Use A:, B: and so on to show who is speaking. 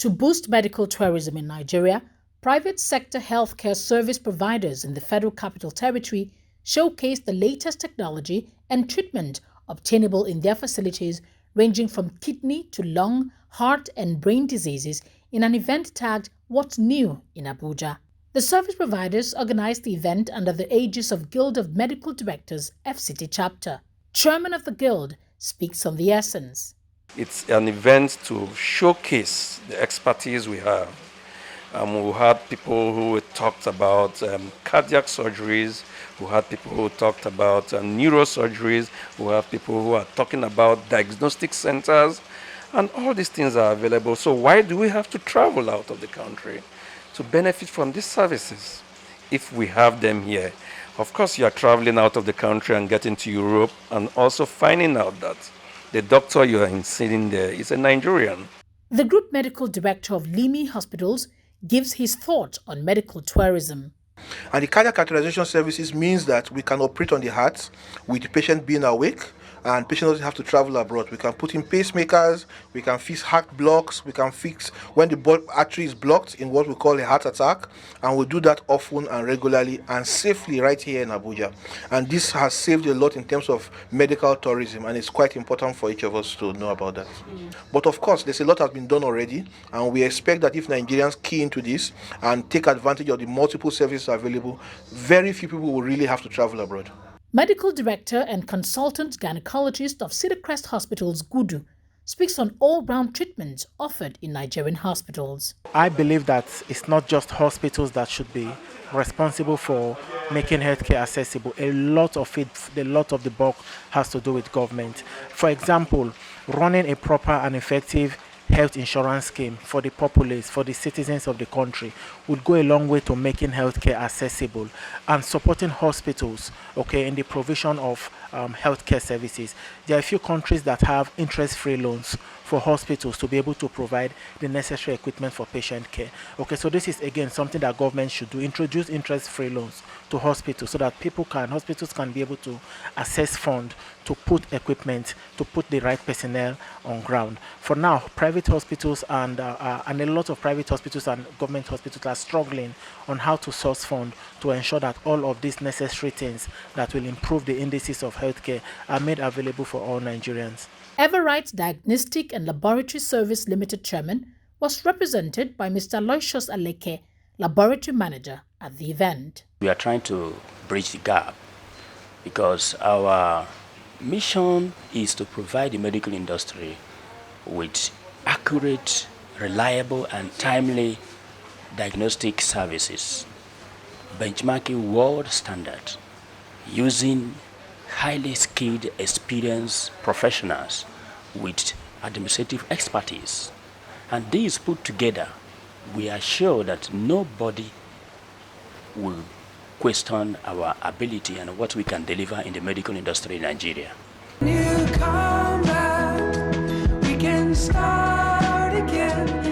A: To boost medical tourism in Nigeria, private sector healthcare service providers in the Federal Capital Territory showcased the latest technology and treatment obtainable in their facilities, ranging from kidney to lung, heart, and brain diseases, in an event tagged What's New in Abuja. The service providers organized the event under the aegis of Guild of Medical Directors FCT chapter. Chairman of the Guild speaks on the essence.
B: It's an event to showcase the expertise we have. We had people who talked about cardiac surgeries, we had people who talked about neurosurgeries, we have people who are talking about diagnostic centers, and all these things are available. So why do we have to travel out of the country to benefit from these services if we have them here? Of course, you are traveling out of the country and getting to Europe and also finding out that the doctor you are seeing there is a Nigerian.
A: The Group Medical Director of Limi Hospitals gives his thought on medical tourism.
C: And the cardiac catheterization services means that we can operate on the heart with the patient being awake, and patient doesn't have to travel abroad. We can put in pacemakers, we can fix heart blocks, we can fix when the artery is blocked in what we call a heart attack, and we do that often and regularly and safely right here in Abuja. And this has saved a lot in terms of medical tourism, and it's quite important for each of us to know about that. But of course, there's a lot has been done already, and we expect that if Nigerians key into this and take advantage of the multiple services available, very few people will really have to travel abroad.
A: Medical Director and Consultant Gynecologist of Cedarcrest Hospitals, Gudu, speaks on all-round treatment offered in Nigerian hospitals.
D: I believe that it's not just hospitals that should be responsible for making healthcare accessible. A lot of the bulk has to do with government. For example, running a proper and effective health insurance scheme for the populace, for the citizens of the country, would go a long way to making healthcare accessible and supporting hospitals, in the provision of healthcare services. There are a few countries that have interest-free loans for hospitals to be able to provide the necessary equipment for patient care. So this is again something that government should do: introduce interest-free loans to hospitals so that hospitals can be able to access funds to put equipment, to put the right personnel on ground. For now, private hospitals and a lot of private hospitals and government hospitals are struggling on how to source funds to ensure that all of these necessary things that will improve the indices of healthcare are made available for all Nigerians.
A: Everright Diagnostic and Laboratory Service Limited Chairman was represented by Mr. Aloysius Aleke, Laboratory Manager at the event.
E: We are trying to bridge the gap because our mission is to provide the medical industry with accurate, reliable, and timely diagnostic services, benchmarking world standard, using highly skilled, experienced professionals with administrative expertise. And these put together, we are sure that nobody will question our ability and what we can deliver in the medical industry in Nigeria.
F: New combat, we can start again.